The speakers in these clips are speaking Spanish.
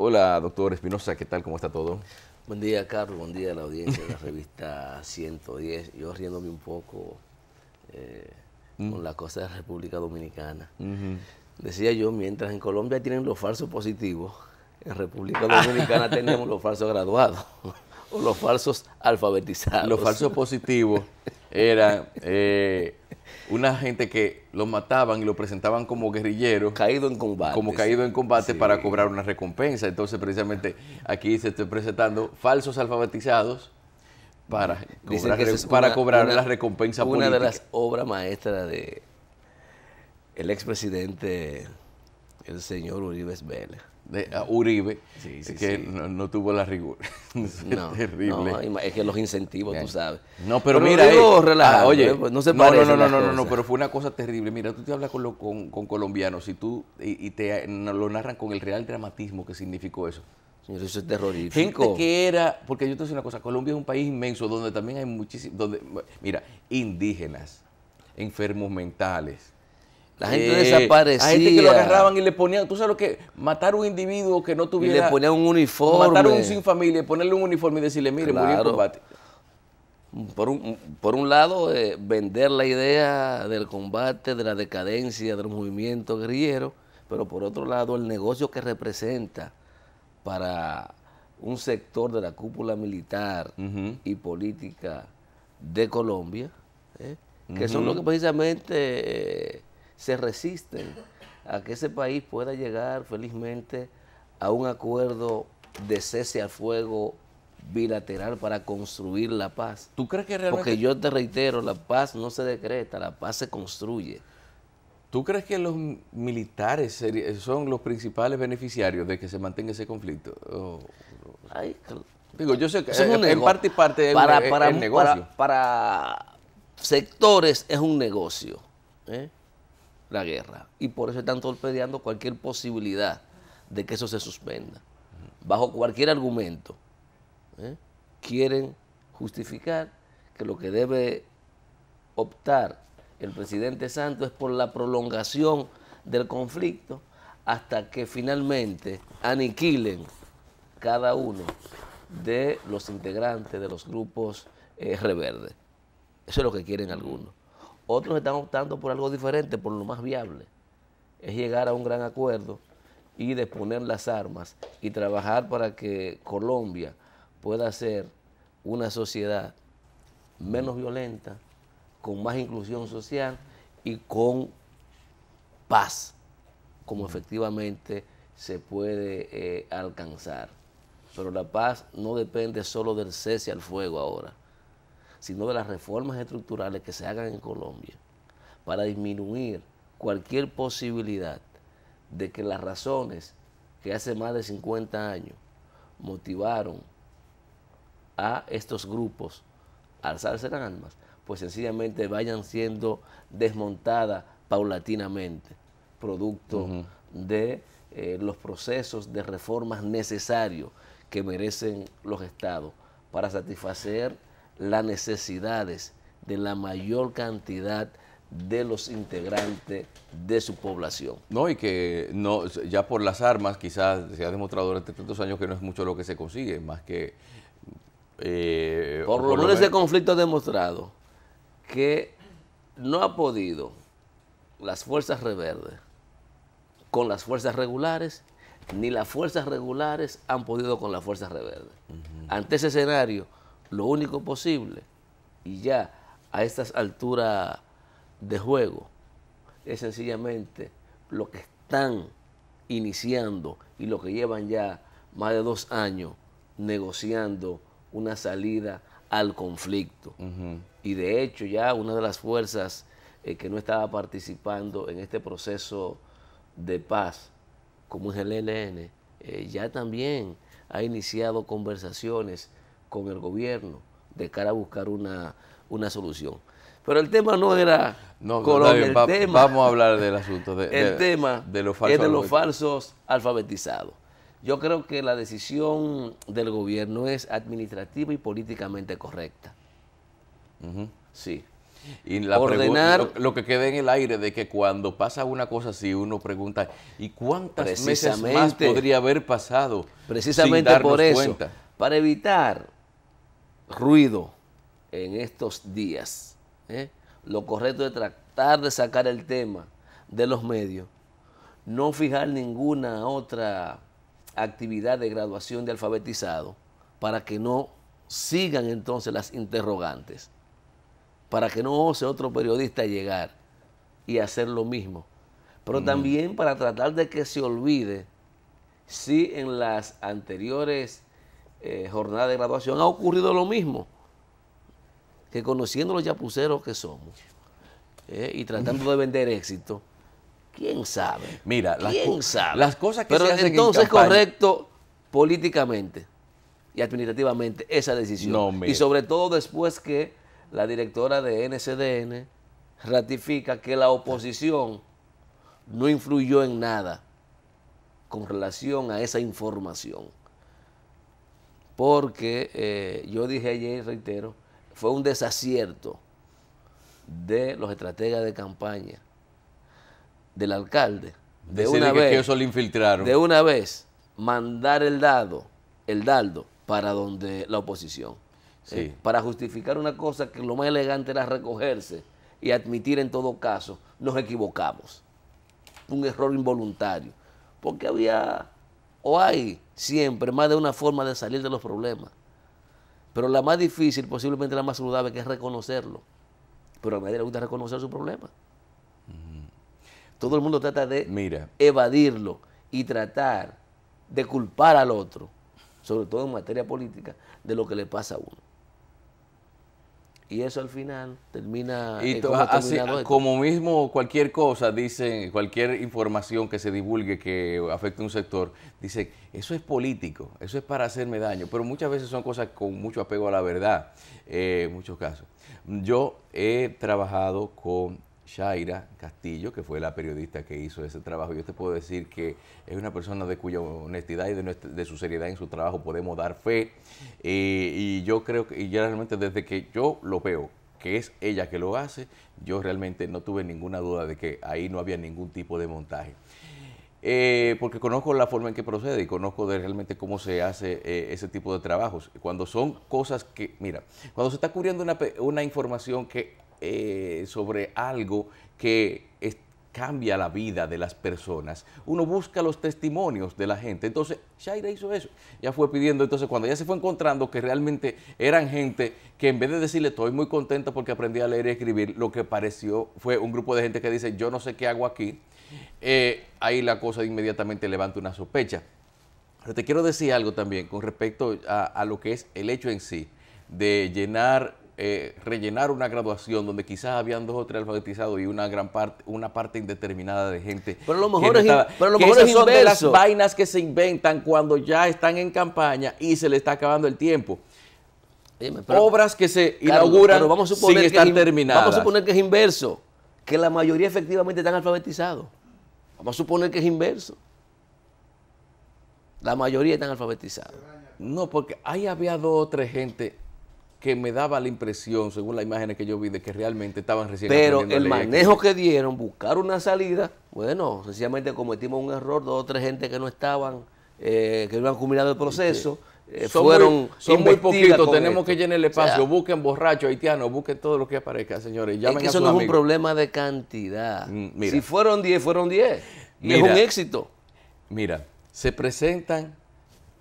Hola, doctor Espinosa, ¿qué tal? ¿Cómo está todo? Buen día, Carlos. Buen día a la audiencia de la revista 110. Yo riéndome un poco con la cosa de la República Dominicana. Decía yo, mientras en Colombia tienen los falsos positivos, en República Dominicana tenemos los falsos graduados o los falsos alfabetizados. Los falsos positivos eran una gente que lo mataban y lo presentaban como guerrilleros. Caído en combate. Como caído en combate, sí, para cobrar una recompensa. Entonces, precisamente, aquí se está presentando falsos alfabetizados para cobrar la recompensa política. Una de las obras maestras de el expresidente, el señor Uribe Vélez. Uribe, sí, que sí. No tuvo la rigor. No, terrible. No, es que los incentivos, tú sabes. No, pero mira, oye, no se parece. No, pero fue una cosa terrible. Mira, tú te hablas con colombianos y te lo narran con el real dramatismo que significó eso. Señor, eso es terrorífico. Gente que era, porque yo te voy a decir una cosa, Colombia es un país inmenso donde también hay muchísimos, mira, indígenas, enfermos mentales. La gente desaparecía. Hay gente que lo agarraban y le ponían, tú sabes lo que, matar a un individuo que no tuviera. Y le ponían un uniforme. Matar a un sin familia, ponerle un uniforme y decirle, mire, murió en combate. Por un lado, vender la idea del combate, de la decadencia del movimiento guerrillero, pero por otro lado, el negocio que representa para un sector de la cúpula militar y política de Colombia, que son los que precisamente se resisten a que ese país pueda llegar felizmente a un acuerdo de cese al fuego bilateral para construir la paz. ¿Tú crees que realmente? Porque yo te reitero, la paz no se decreta, la paz se construye. ¿Tú crees que los militares son los principales beneficiarios de que se mantenga ese conflicto? Ay, digo, yo sé que en parte y parte es negocio. Para sectores es un negocio, la guerra. Y por eso están torpedeando cualquier posibilidad de que eso se suspenda. Bajo cualquier argumento, quieren justificar que lo que debe optar el presidente Santos es por la prolongación del conflicto hasta que finalmente aniquilen cada uno de los integrantes de los grupos rebeldes. Eso es lo que quieren algunos. Otros están optando por algo diferente, por lo más viable. Es llegar a un gran acuerdo y disponer las armas y trabajar para que Colombia pueda ser una sociedad menos violenta, con más inclusión social y con paz, como efectivamente se puede alcanzar. Pero la paz no depende solo del cese al fuego ahora, sino de las reformas estructurales que se hagan en Colombia para disminuir cualquier posibilidad de que las razones que hace más de 50 años motivaron a estos grupos a alzarse las armas, pues sencillamente vayan siendo desmontadas paulatinamente, producto de los procesos de reformas necesarios que merecen los estados para satisfacer las necesidades de la mayor cantidad de los integrantes de su población. No, y que no, ya por las armas quizás se ha demostrado durante tantos años que no es mucho lo que se consigue, más que... por lo menos ese conflicto ha demostrado que no ha podido las fuerzas rebeldes con las fuerzas regulares, ni las fuerzas regulares han podido con las fuerzas rebeldes. Ante ese escenario, lo único posible, y ya a estas alturas de juego, es sencillamente lo que están iniciando y lo que llevan ya más de 2 años negociando una salida al conflicto. Y de hecho ya una de las fuerzas que no estaba participando en este proceso de paz, como es el ELN, ya también ha iniciado conversaciones con el gobierno de cara a buscar una solución. Pero el tema no era Colombia, vamos a hablar del asunto de los falsos alfabetizados. Yo creo que la decisión del gobierno es administrativa y políticamente correcta. Sí. Y la ordenar, lo que queda en el aire de que cuando pasa una cosa así, uno pregunta, ¿y cuántas meses más podría haber pasado? Precisamente sin por eso, cuenta? Para evitar ruido en estos días, lo correcto es tratar de sacar el tema de los medios, no fijar ninguna otra actividad de graduación de alfabetizado para que no sigan entonces las interrogantes, para que no ose otro periodista llegar y hacer lo mismo, pero también para tratar de que se olvide si en las anteriores jornadas de graduación ha ocurrido lo mismo, que conociendo los chapuceros que somos y tratando de vender éxito, ¿quién sabe? Mira, ¿Quién sabe? Las cosas que pero se hacen entonces en campaña, correcto políticamente y administrativamente esa decisión. No, y sobre todo después que la directora de NCDN ratifica que la oposición no influyó en nada con relación a esa información. Porque yo dije ayer y reitero, fue un desacierto de los estrategas de campaña, del alcalde, de una vez, que eso lo infiltraron. De una vez mandar el dardo para donde la oposición. Sí. Para justificar una cosa que lo más elegante era recogerse y admitir en todo caso, nos equivocamos. Un error involuntario. Porque había, o hay siempre, más de una forma de salir de los problemas. Pero la más difícil, posiblemente la más saludable, que es reconocerlo. Pero a nadie le gusta reconocer su problema. Todo el mundo trata de evadirlo y tratar de culpar al otro, sobre todo en materia política, de lo que le pasa a uno. Y eso al final termina... Y así, como mismo cualquier cosa, dicen, cualquier información que se divulgue que afecte a un sector, dicen, eso es político, eso es para hacerme daño, pero muchas veces son cosas con mucho apego a la verdad, en muchos casos. Yo he trabajado con Shaira Castillo, que fue la periodista que hizo ese trabajo. Yo te puedo decir que es una persona de cuya honestidad y de su seriedad en su trabajo podemos dar fe. Y yo creo que, y realmente desde que yo lo veo, que es ella que lo hace, yo realmente no tuve ninguna duda de que ahí no había ningún tipo de montaje. Porque conozco la forma en que procede y conozco realmente cómo se hace ese tipo de trabajos. Cuando son cosas que, mira, cuando se está cubriendo una información que sobre algo que cambia la vida de las personas, uno busca los testimonios de la gente. Entonces, Shaira hizo eso. Ya fue pidiendo, entonces cuando ya se fue encontrando que realmente eran gente que en vez de decirle estoy muy contenta porque aprendí a leer y escribir, lo que pareció fue un grupo de gente que dice yo no sé qué hago aquí, ahí la cosa inmediatamente levanta una sospecha. Pero te quiero decir algo también con respecto a lo que es el hecho en sí de rellenar una graduación donde quizás habían 2 o 3 alfabetizados y una parte indeterminada de gente. Pero lo mejor es inverso. Son de las vainas que se inventan cuando ya están en campaña y se le está acabando el tiempo. Obras que se inauguran sin estar terminadas. Vamos a suponer que es inverso, que la mayoría efectivamente están alfabetizados. Vamos a suponer que es inverso. La mayoría están alfabetizados. No, porque ahí había 2 o 3 gente que me daba la impresión, según las imágenes que yo vi, de que realmente estaban recién aprendiendo a leer. Pero el manejo que dieron, buscar una salida, bueno, sencillamente cometimos un error, 2 o 3 gente que no estaban, que no han culminado el proceso, son muy poquitos, tenemos que llenar el espacio, busquen borrachos, haitianos, busquen todo lo que aparezca, señores. Es que eso no es un problema de cantidad. Si fueron 10, fueron 10. Y es un éxito. Mira, se presentan,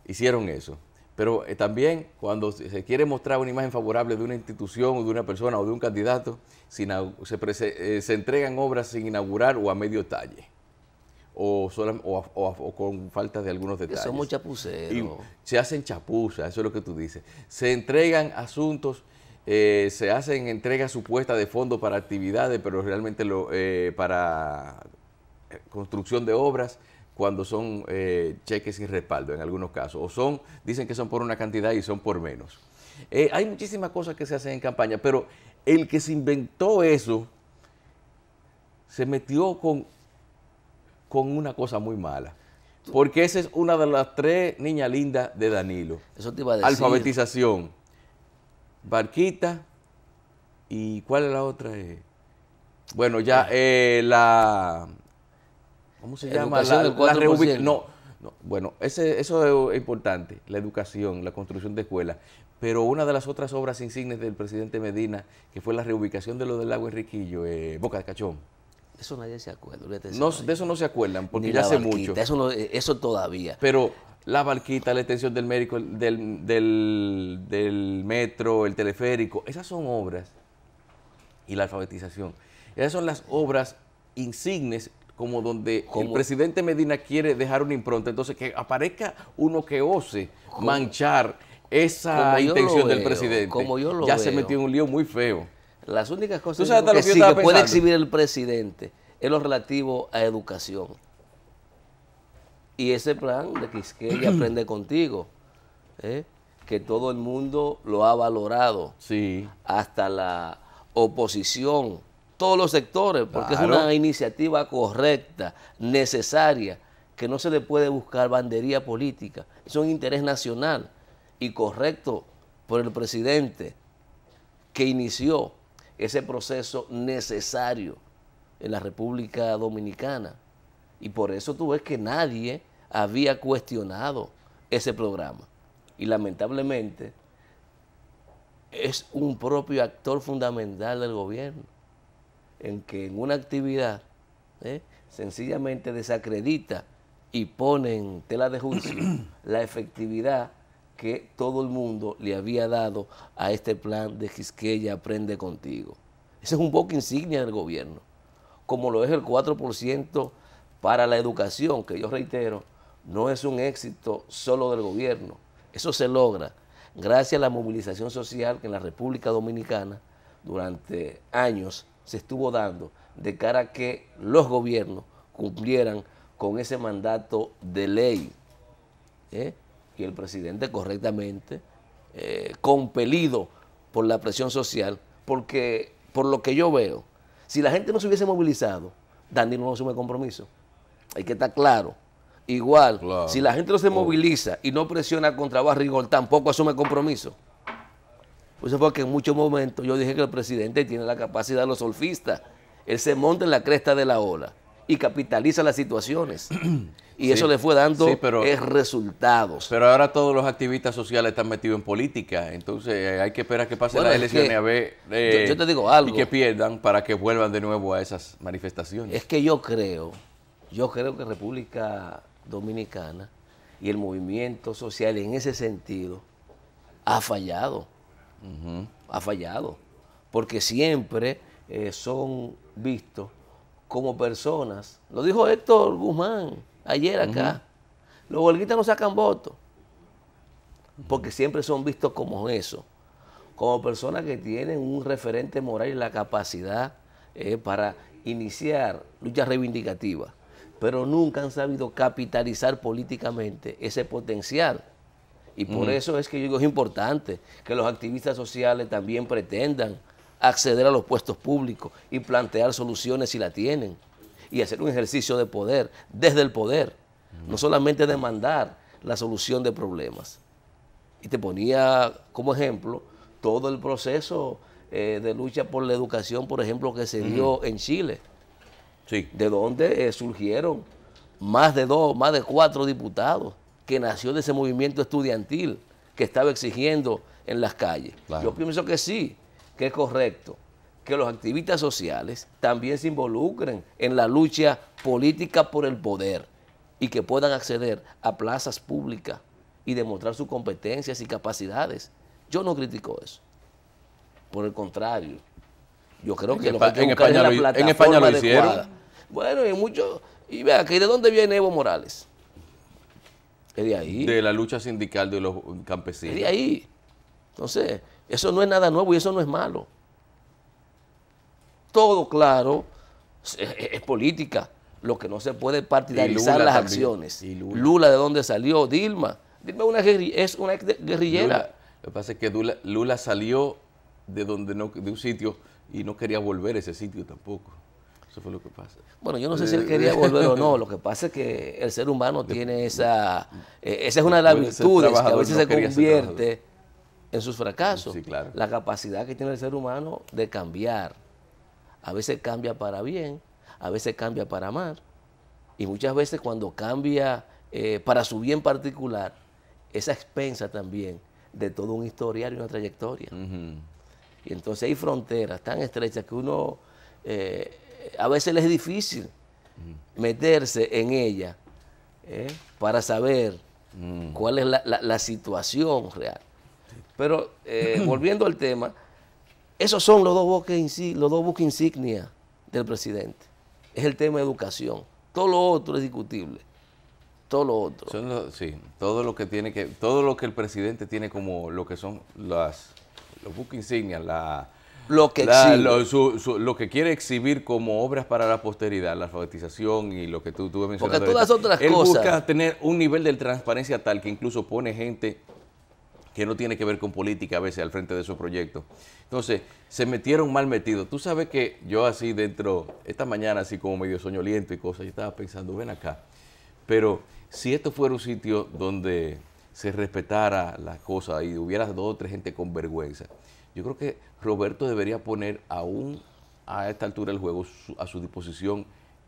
hicieron eso. Pero también cuando se quiere mostrar una imagen favorable de una institución o de una persona o de un candidato, se entregan obras sin inaugurar o a medio talle. O con falta de algunos detalles. Somos chapuceros. Y se hacen chapuzas, eso es lo que tú dices. Se entregan asuntos, se hacen entregas supuestas de fondos para actividades, pero realmente para construcción de obras, cuando son cheques sin respaldo en algunos casos, dicen que son por una cantidad y son por menos. Hay muchísimas cosas que se hacen en campaña, pero el que se inventó eso se metió con una cosa muy mala, porque esa es una de las 3 niñas lindas de Danilo. Eso te iba a decir. Alfabetización, Barquita ¿Y cuál es la otra? Bueno, ya la... ¿Cómo se llama? Educación del 4%. No, no, bueno, eso es importante, la educación, la construcción de escuelas. Pero una de las otras obras insignes del presidente Medina, que fue la reubicación de lo del lago Enriquillo, Boca de Cachón. Eso nadie se acuerda. No, de eso no se acuerdan, porque Ni ya la hace barquita, mucho. eso todavía. Pero la barquita, la extensión del médico, del metro, el teleférico, esas son obras, y la alfabetización. Esas son las obras insignes como donde el presidente Medina quiere dejar una impronta. Entonces, que aparezca uno que ose manchar esa intención del presidente. Ya se metió en un lío muy feo. Las únicas cosas que puede exhibir el presidente es lo relativo a educación. Y ese plan de Quisqueya Aprende Contigo, que todo el mundo lo ha valorado, sí, hasta la oposición, todos los sectores, porque claro, es una iniciativa correcta, necesaria, que no se le puede buscar bandería política, es un interés nacional y correcto por el presidente que inició ese proceso necesario en la República Dominicana. Y por eso tú ves que nadie había cuestionado ese programa. Y lamentablemente es un propio actor fundamental del gobierno, en que en una actividad sencillamente desacredita y pone en tela de juicio la efectividad que todo el mundo le había dado a este plan de Quisqueya Aprende Contigo. Ese es un poco insignia del gobierno, como lo es el 4% para la educación, que yo reitero, no es un éxito solo del gobierno. Eso se logra gracias a la movilización social que en la República Dominicana durante años se estuvo dando de cara a que los gobiernos cumplieran con ese mandato de ley. Y el presidente correctamente, compelido por la presión social, porque por lo que yo veo, si la gente no se hubiese movilizado, Danilo no asume compromiso. Hay que estar claro. Igual, claro, si la gente no se moviliza y no presiona contra Barrigol, tampoco asume compromiso. Por eso fue que en muchos momentos yo dije que el presidente tiene la capacidad de los surfistas. Él se monta en la cresta de la ola y capitaliza las situaciones. Y sí, eso le fue dando resultados. Pero ahora todos los activistas sociales están metidos en política, entonces hay que esperar que pasen las elecciones a ver yo te digo algo, y que pierdan para que vuelvan de nuevo a esas manifestaciones. Es que yo creo que República Dominicana y el movimiento social en ese sentido ha fallado. Ha fallado, porque siempre son vistos como personas. Lo dijo Héctor Guzmán ayer acá. Los huelguistas no sacan votos, porque siempre son vistos como eso, como personas que tienen un referente moral y la capacidad para iniciar luchas reivindicativas, pero nunca han sabido capitalizar políticamente ese potencial. Y por eso es que yo digo, es importante que los activistas sociales también pretendan acceder a los puestos públicos y plantear soluciones si la tienen, y hacer un ejercicio de poder, desde el poder, no solamente demandar la solución de problemas. Y te ponía como ejemplo todo el proceso de lucha por la educación, por ejemplo, que se dio en Chile, de donde surgieron más de 4 diputados, que nació de ese movimiento estudiantil que estaba exigiendo en las calles. Claro. Yo pienso que sí, que es correcto que los activistas sociales también se involucren en la lucha política por el poder y que puedan acceder a plazas públicas y demostrar sus competencias y capacidades. Yo no critico eso. Por el contrario, yo creo que lo que hay que buscar es la plataforma adecuada. Bueno, y vea, ¿de dónde viene Evo Morales? Es de ahí. De la lucha sindical de los campesinos. Es de ahí. Entonces, eso no es nada nuevo y eso no es malo. Todo, claro, es política. Lo que no se puede partidarizar las acciones. Lula, ¿de dónde salió? Dilma. Dilma es una guerrillera. Lo que pasa es que Lula salió de un sitio y no quería volver a ese sitio tampoco. Eso fue lo que pasa. Bueno, yo no sé si él quería volver o no. Lo que pasa es que el ser humano tiene esa es una de las virtudes que a veces se convierte en sus fracasos. Sí, claro. La capacidad que tiene el ser humano de cambiar. A veces cambia para bien, a veces cambia para mal. Y muchas veces cuando cambia para su bien particular, es a expensa también de todo un historial y una trayectoria. Y entonces hay fronteras tan estrechas que uno a veces le es difícil meterse en ella para saber cuál es la situación real. Pero volviendo al tema, esos son los dos buques insignia del presidente. Es el tema de educación. Todo lo otro es discutible. Todo lo otro. Sí, todo lo que tiene que, todo lo que el presidente tiene como lo que son los buques insignias, Lo que exhibe. lo que quiere exhibir como obras para la posteridad, la alfabetización y lo que tú mencionaste. Porque todas otras él cosas. busca tener un nivel de transparencia tal que incluso pone gente que no tiene que ver con política a veces al frente de su proyecto. Entonces, se metieron mal metidos. Tú sabes que yo así dentro, esta mañana así como medio soñoliento y cosas, yo estaba pensando, ven acá, pero si esto fuera un sitio donde se respetara las cosas y hubiera 2 o 3 gente con vergüenza, yo creo que Roberto debería poner aún a esta altura del juego a su disposición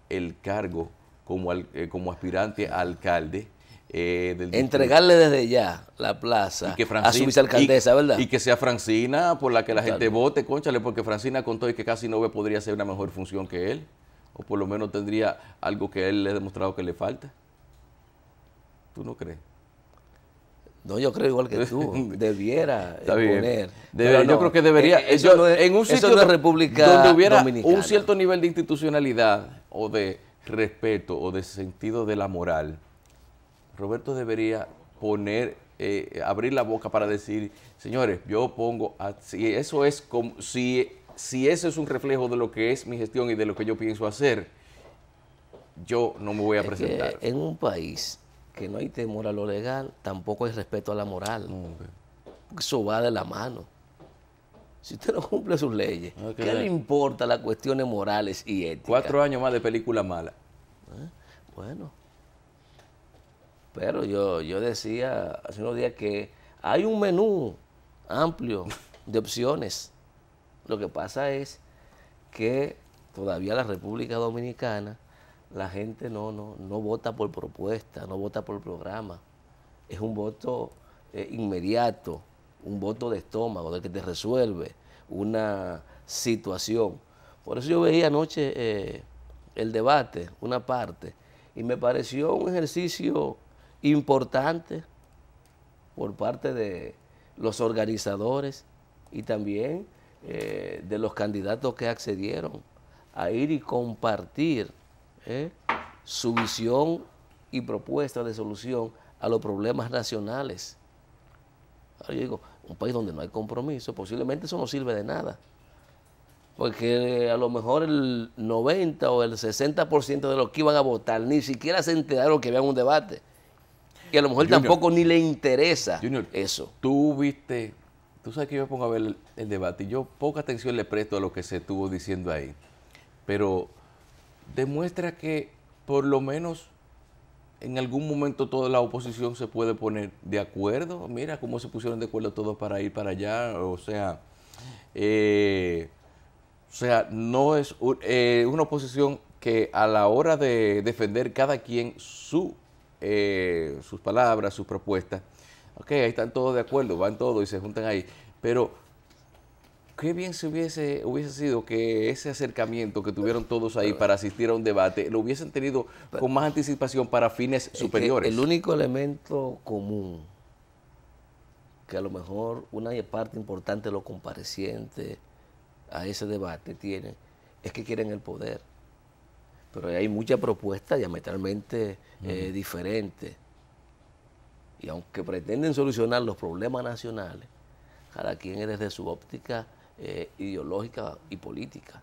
el cargo como aspirante a alcalde. Entregarle desde ya la plaza a su vicealcaldesa, ¿verdad? Y que sea Francina por la que la gente vote, cónchale, porque Francina contó y que casi no podría hacer una mejor función que él, o por lo menos tendría algo que él le ha demostrado que le falta. ¿Tú no crees? No, yo creo igual que tú, debiera poner. No, yo creo que debería, en un sitio de República donde hubiera Dominicana. un cierto nivel de institucionalidad o de respeto o de sentido de la moral, Roberto debería abrir la boca para decir, señores, yo pongo, si eso es como, si eso es un reflejo de lo que es mi gestión y de lo que yo pienso hacer, yo no me voy a presentar. En un país que no hay temor a lo legal, tampoco hay respeto a la moral. Porque eso va de la mano. Si usted no cumple sus leyes, ¿qué le importa las cuestiones morales y éticas? 4 años más de película mala. Bueno. Pero yo decía hace unos días que hay un menú amplio de opciones. Lo que pasa es que todavía la República Dominicana, la gente no vota por propuesta, no vota por programa. Es un voto inmediato, un voto de estómago, del que te resuelve una situación. Por eso yo veía anoche el debate, una parte, y me pareció un ejercicio importante por parte de los organizadores y también de los candidatos que accedieron a ir y compartir su visión y propuesta de solución a los problemas nacionales. Ahora yo digo, un país donde no hay compromiso, posiblemente eso no sirve de nada. Porque a lo mejor el 90 o el 60% de los que iban a votar ni siquiera se enteraron que había un debate. Y a lo mejor Junior, tampoco ni le interesa Junior, eso. Tú sabes que yo me pongo a ver el debate y yo poca atención le presto a lo que se estuvo diciendo ahí. Pero demuestra que por lo menos en algún momento toda la oposición se puede poner de acuerdo. Mira cómo se pusieron de acuerdo todos para ir para allá. O sea, no es una oposición que a la hora de defender cada quien sus palabras, sus propuestas, ok, ahí están todos de acuerdo, van todos y se juntan ahí, pero qué bien se hubiese sido que ese acercamiento que tuvieron todos ahí para asistir a un debate, lo hubiesen tenido con más anticipación para fines superiores. El único elemento común que a lo mejor una parte importante de los comparecientes a ese debate tienen es que quieren el poder. Pero hay muchas propuestas diametralmente diferentes. Y aunque pretenden solucionar los problemas nacionales, cada quien es desde su óptica ideológica y política.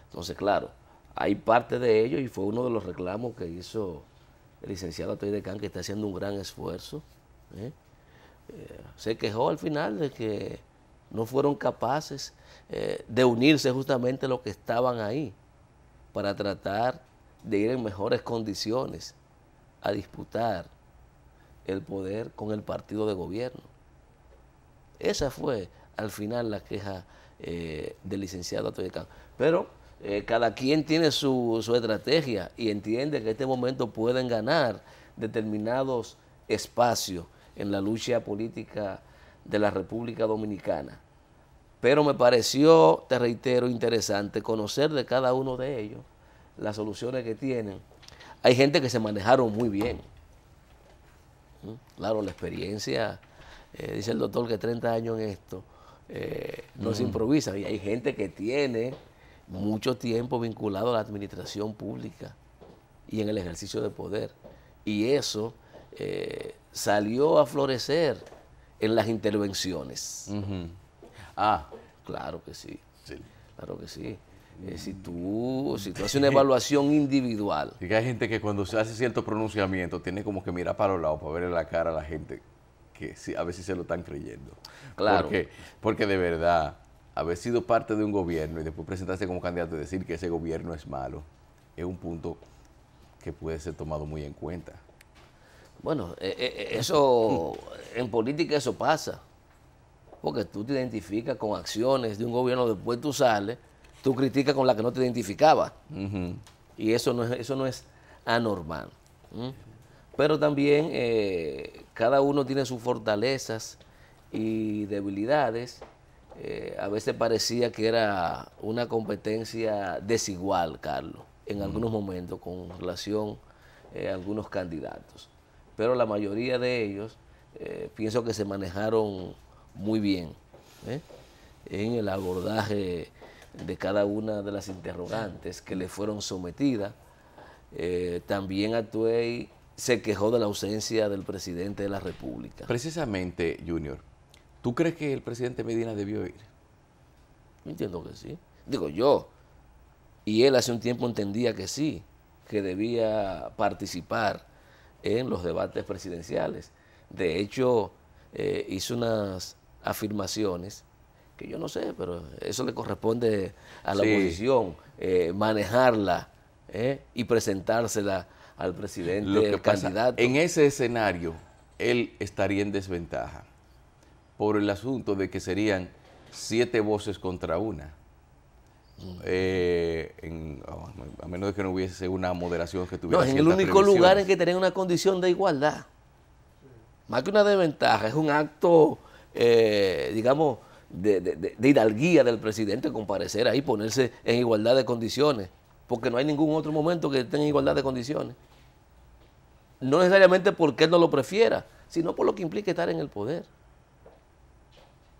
Entonces, claro, hay parte de ello y fue uno de los reclamos que hizo el licenciado Atoy de Can, que está haciendo un gran esfuerzo. Se quejó al final de que no fueron capaces de unirse justamente los que estaban ahí para tratar de ir en mejores condiciones a disputar el poder con el partido de gobierno. Esa fue al final la queja del licenciado Antonio Cano. Pero cada quien tiene su estrategia y entiende que en este momento pueden ganar determinados espacios en la lucha política de la República Dominicana. Pero me pareció, te reitero, interesante conocer de cada uno de ellos las soluciones que tienen. Hay gente que se manejaron muy bien. Claro, la experiencia, dice el doctor que 30 años en esto, no se improvisa. Y hay gente que tiene mucho tiempo vinculado a la administración pública y en el ejercicio de poder. Y eso salió a florecer en las intervenciones. Claro que sí. Claro que sí. Si tú haces una evaluación individual. Y que hay gente que cuando se hace cierto pronunciamiento tiene como que mirar para los lados para verle la cara a la gente que sí, a ver si se lo están creyendo. Claro. Porque de verdad, haber sido parte de un gobierno y después presentarse como candidato y decir que ese gobierno es malo, es un punto que puede ser tomado muy en cuenta. Bueno, eso, en política eso pasa. Porque tú te identificas con acciones de un gobierno, después tú sales, tú criticas con la que no te identificaba. Y eso no es anormal. Pero también cada uno tiene sus fortalezas y debilidades. A veces parecía que era una competencia desigual, Carlos, en algunos momentos con relación a algunos candidatos. Pero la mayoría de ellos pienso que se manejaron muy bien en el abordaje de cada una de las interrogantes que le fueron sometidas. También Atuey se quejó de la ausencia del presidente de la República. Precisamente, Junior, ¿tú crees que el presidente Medina debió ir? Yo entiendo que sí. Digo yo. Y él hace un tiempo entendía que sí, que debía participar en los debates presidenciales. De hecho, hizo unas afirmaciones que yo no sé, pero eso le corresponde a la oposición, manejarla y presentársela al presidente, el candidato. En ese escenario, él estaría en desventaja por el asunto de que serían 7 voces contra una. A menos de que no hubiese una moderación que tuviera. No, en el único lugar en que tenían una condición de igualdad. Más que una desventaja, es un acto, digamos, de hidalguía del presidente comparecer ahí, ponerse en igualdad de condiciones, porque no hay ningún otro momento que esté en igualdad de condiciones. No necesariamente porque él no lo prefiera, sino por lo que implica estar en el poder.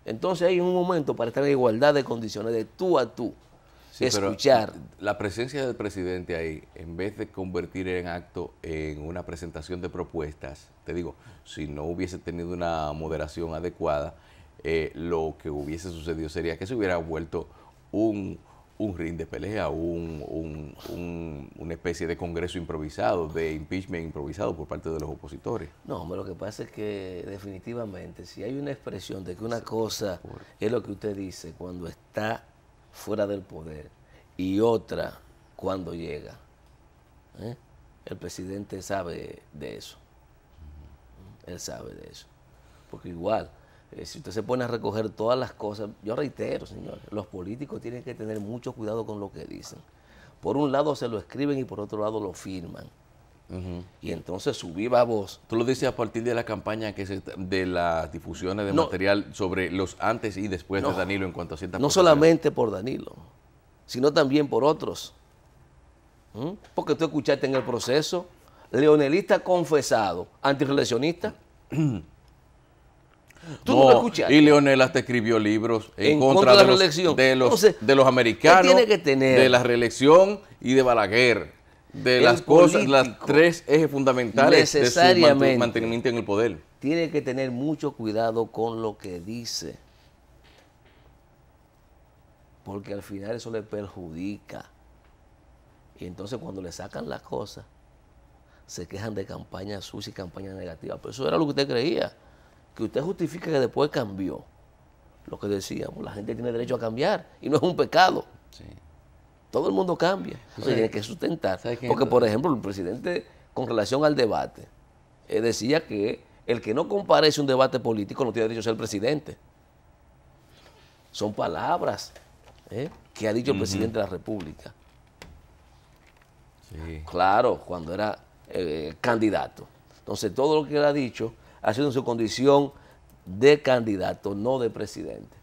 Entonces hay un momento para estar en igualdad de condiciones, de tú a tú, escuchar. La presencia del presidente ahí, en vez de convertir en acto en una presentación de propuestas, te digo, si no hubiese tenido una moderación adecuada, lo que hubiese sucedido sería que se hubiera vuelto un ring de pelea, una especie de congreso improvisado, de impeachment improvisado por parte de los opositores. No, hombre, lo que pasa es que definitivamente, si hay una expresión de que una cosa es lo que usted dice cuando está fuera del poder y otra cuando llega, el presidente sabe de eso. Él sabe de eso. Porque igual, si usted se pone a recoger todas las cosas, yo reitero, señores, los políticos tienen que tener mucho cuidado con lo que dicen. Por un lado se lo escriben y por otro lado lo firman. Y entonces su viva voz. ¿Tú lo dices a partir de la campaña de las difusiones de material sobre los antes y después de Danilo en cuanto a ciertas No solamente por Danilo, sino también por otros. Porque tú escuchaste en el proceso, leonelista confesado, antirreeleccionista. ¿Tú no lo escuchaste? Y Leonel hasta escribió libros en contra de la reelección. De los americanos, de la reelección y de Balaguer. De las cosas, las 3 ejes fundamentales de su mantenimiento en el poder. Tiene que tener mucho cuidado con lo que dice. Porque al final eso le perjudica. Y entonces cuando le sacan las cosas, se quejan de campaña sucia y campaña negativa. Pero eso era lo que usted creía. Que usted justifica que después cambió. Lo que decíamos, la gente tiene derecho a cambiar y no es un pecado. Sí. Todo el mundo cambia. Entonces tiene que sustentar. Porque, por ejemplo, el presidente, con relación al debate, decía que el que no comparece a un debate político no tiene derecho a ser presidente. son palabras que ha dicho el presidente de la República. Sí. Claro, cuando era candidato. Entonces, todo lo que él ha dicho ha sido en su condición de candidato, no de presidente.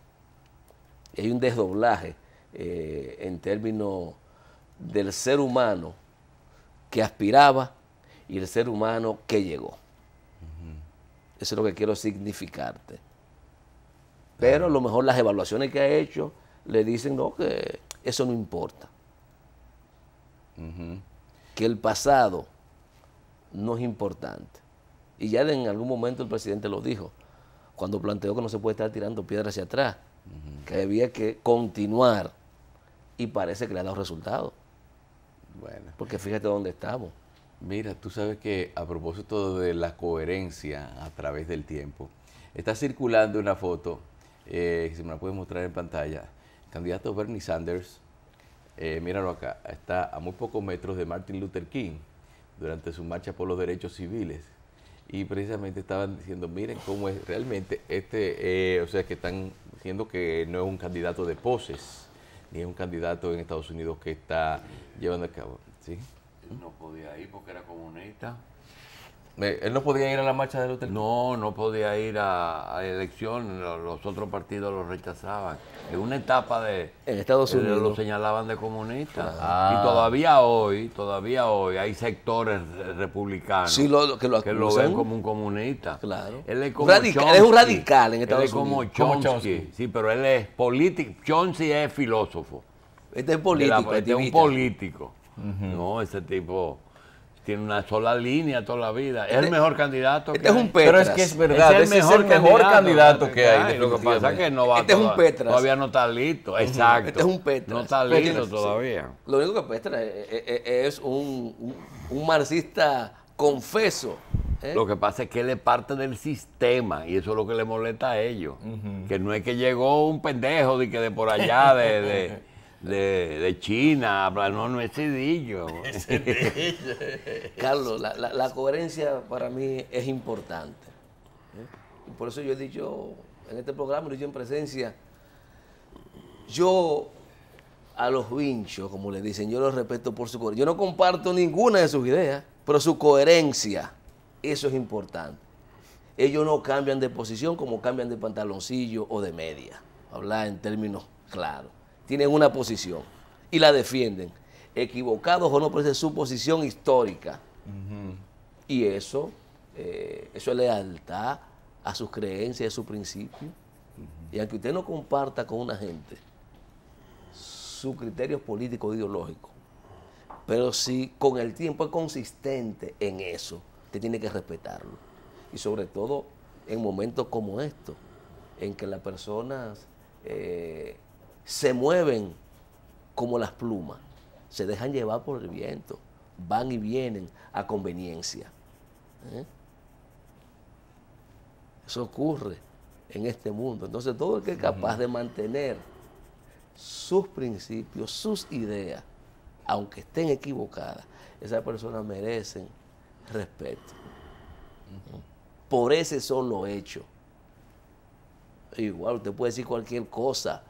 Y hay un desdoblaje en términos del ser humano que aspiraba y el ser humano que llegó. Eso es lo que quiero significarte. Pero a lo mejor las evaluaciones que ha hecho le dicen no, que eso no importa. Que el pasado no es importante. Y ya en algún momento el presidente lo dijo, cuando planteó que no se puede estar tirando piedras hacia atrás, que había que continuar, y parece que le ha dado resultados. Bueno. Porque fíjate dónde estamos. Mira, tú sabes que a propósito de la coherencia a través del tiempo, está circulando una foto, si me la puedes mostrar en pantalla, el candidato Bernie Sanders, míralo acá, está a muy pocos metros de Martin Luther King durante su marcha por los derechos civiles. Y precisamente estaban diciendo, miren cómo es realmente o sea, que están diciendo que no es un candidato de poses, ni es un candidato en Estados Unidos que está llevando a cabo, ¿sí? Él no podía ir porque era comunista. ¿Él no podía ir a la marcha de Luther King? No podía ir a elecciones, los otros partidos lo rechazaban. En una etapa en Estados Unidos lo señalaban de comunista. Ah. Y todavía hoy hay sectores republicanos sí, que lo ven como un comunista. Claro. Él es como Él es un radical en Estados Unidos. Unidos. Él es como Chomsky. Sí, pero él es político. Chomsky es filósofo. Este es político. Este es un político. No, ese tipo tiene una sola línea toda la vida. Es el mejor candidato que hay. Es un Petras. Pero es que es verdad, es el mejor candidato que hay. Lo que pasa es que no va es un Petras. Todavía no está listo. Exacto. Este es un Petras. No está listo todavía. Sí. Lo único que Petras es un marxista confeso. Lo que pasa es que él es parte del sistema y eso es lo que le molesta a ellos. Que no es que llegó un pendejo de por allá, de China, no es Cedillo. Carlos, la coherencia para mí es importante. Y por eso yo he dicho en este programa, lo he dicho en presencia, yo a los vinchos, como le dicen, yo los respeto por su coherencia. Yo no comparto ninguna de sus ideas, pero su coherencia, eso es importante. Ellos no cambian de posición como cambian de pantaloncillo o de media. Hablar en términos claros. Tienen una posición y la defienden, equivocados o no, pero esa es su posición histórica. Y eso es lealtad a sus creencias, a sus principios. Y aunque usted no comparta con una gente sus criterios políticos ideológicos, pero si con el tiempo es consistente en eso, usted tiene que respetarlo. Y sobre todo en momentos como estos, en que las personas se mueven como las plumas, se dejan llevar por el viento, van y vienen a conveniencia. Eso ocurre en este mundo. Entonces todo el que es capaz de mantener sus principios, sus ideas, aunque estén equivocadas, esas personas merecen respeto. Por ese solo hecho. Igual usted puede decir cualquier cosa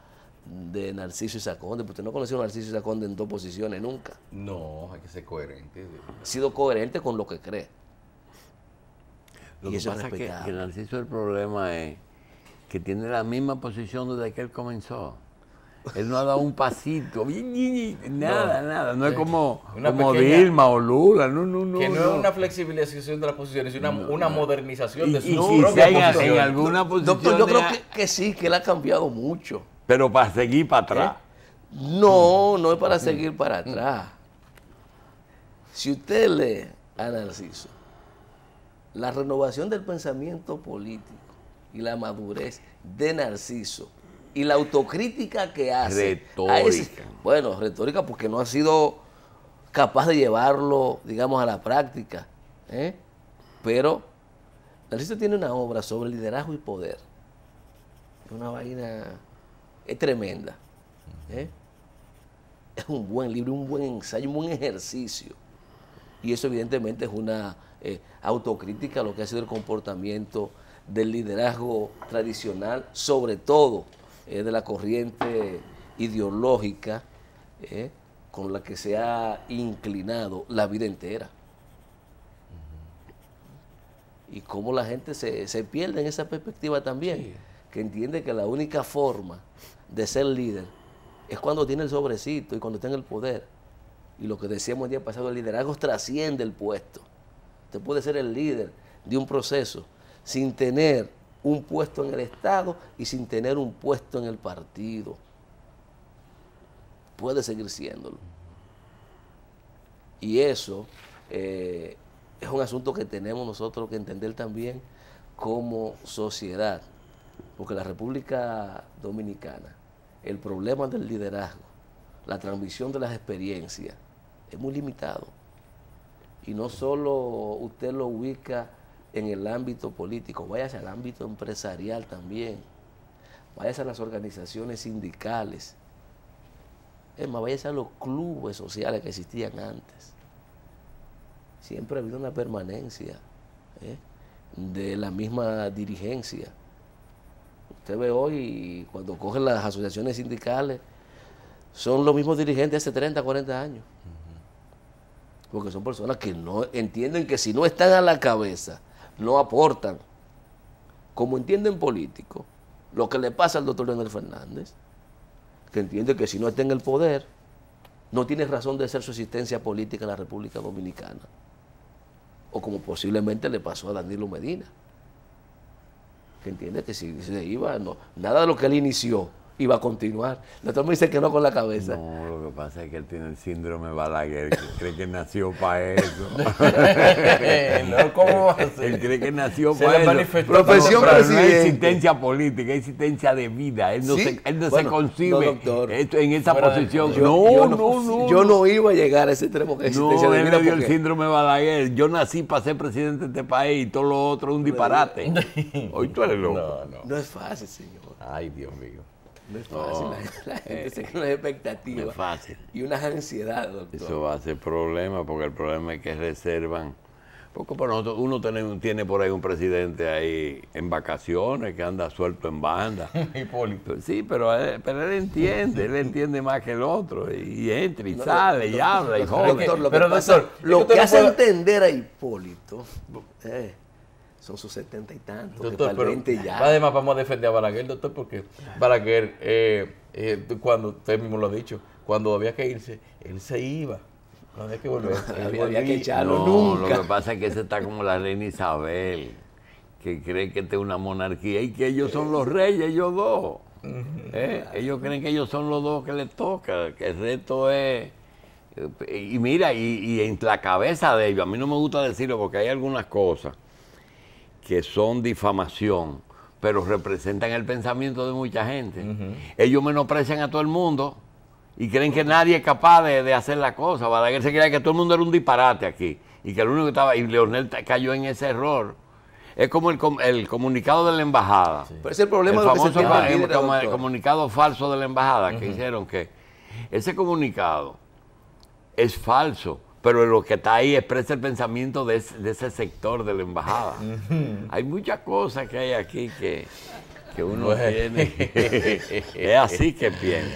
de Narciso Isaac Conde, pero usted no conoció a Narciso Isaac Conde en dos posiciones nunca. No, hay que ser coherente. Ha sido coherente con lo que cree. Lo y que eso pasa es es respetable. que Narciso, el problema es que tiene la misma posición desde que él comenzó. Él no ha dado un pasito, nada. No es como pequeña, Dilma o Lula, no. Que no es una flexibilización de las posiciones, sino una modernización de su propia posición. En alguna posición. Doctor, yo creo que sí, que él ha cambiado mucho. Pero para seguir para atrás. No es para seguir para atrás. Si usted lee a Narciso, la renovación del pensamiento político y la madurez de Narciso y la autocrítica que hace. Retórica. Retórica porque no ha sido capaz de llevarlo, digamos, a la práctica. Pero Narciso tiene una obra sobre liderazgo y poder. Una vaina es tremenda. Es un buen libro, un buen ensayo, un buen ejercicio. Y eso evidentemente es una autocrítica a lo que ha sido el comportamiento del liderazgo tradicional, sobre todo es de la corriente ideológica con la que se ha inclinado la vida entera. Y cómo la gente se pierde en esa perspectiva también, sí, que entiende que la única forma de ser líder es cuando tiene el sobrecito y cuando está en el poder. Y lo que decíamos el día pasado, el liderazgo trasciende el puesto. Usted puede ser el líder de un proceso sin tener un puesto en el Estado y sin tener un puesto en el partido. Puede seguir siéndolo. Y eso es un asunto que tenemos nosotros que entender también como sociedad. Porque la República Dominicana, el problema del liderazgo, la transmisión de las experiencias, es muy limitado. Y no solo usted lo ubica en el ámbito político, váyase al ámbito empresarial también, váyase a las organizaciones sindicales, es más, váyase a los clubes sociales que existían antes. Siempre ha habido una permanencia de la misma dirigencia. Usted ve hoy, cuando cogen las asociaciones sindicales, son los mismos dirigentes de hace 30, 40 años. Porque son personas que no entienden que si no están a la cabeza, no aportan. Como entienden políticos, lo que le pasa al doctor Leonel Fernández, que entiende que si no está en el poder, no tiene razón de ser su existencia política en la República Dominicana. O como posiblemente le pasó a Danilo Medina, que entiende que si se iba, no, nada de lo que él inició iba a continuar. El doctor me dice que no con la cabeza. No, lo que pasa es que él tiene el síndrome Balaguer, que cree que nació para eso. No, ¿cómo va a ser? Él cree que nació para eso. Profesión pero presidente. no hay existencia política, hay existencia de vida. Él no, ¿Sí? se concibe en esa posición. Yo no iba a llegar a ese extremo de existencia de él vida. me dio el síndrome Balaguer. Yo nací para ser presidente de este país y todo lo otro es un disparate. Hoy tú eres loco. No es fácil, señor. Ay, Dios mío. No es fácil, la gente se crea unas expectativas. No es fácil. Y unas ansiedades, doctor. Eso va a ser problema, porque el problema es que reservan. Porque por nosotros, uno tiene por ahí un presidente ahí en vacaciones que anda suelto en banda. Hipólito. Sí, pero él entiende más que el otro. Y entra y sale y habla y jode. Doctor, lo que hace entender a Hipólito son sus 70 y tantos. Doctor, pero además vamos a defender a Balaguer, doctor, porque Balaguer, cuando usted mismo lo ha dicho, cuando había que irse, él se iba. No había que volver. Había que echarlo nunca. nunca. Lo que pasa es que ese está como la reina Isabel, que cree que esta es una monarquía y que ellos son los reyes, ellos dos. Ellos creen que ellos son los dos que les toca, que el resto es... Y mira, y en la cabeza de ellos, a mí no me gusta decirlo porque hay algunas cosas que son difamación, pero representan el pensamiento de mucha gente. Ellos menosprecian a todo el mundo y creen que nadie es capaz de hacer la cosa. Balaguer se creía que todo el mundo era un disparate aquí y que el único que estaba, y Leonel cayó en ese error. Es como el comunicado de la embajada. Sí. Pero ese es el problema el de lo que famoso el comunicado falso de la embajada que hicieron, que ese comunicado es falso, pero lo que está ahí expresa el pensamiento de ese sector de la embajada. Hay muchas cosas que hay aquí que uno tiene. Es así que piensa.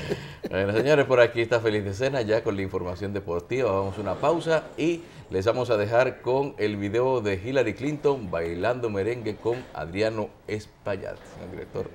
Bueno, señores, por aquí está Feliz Decena ya con la información deportiva. Vamos a una pausa y les vamos a dejar con el video de Hillary Clinton bailando merengue con Adriano Espaillat, señor director.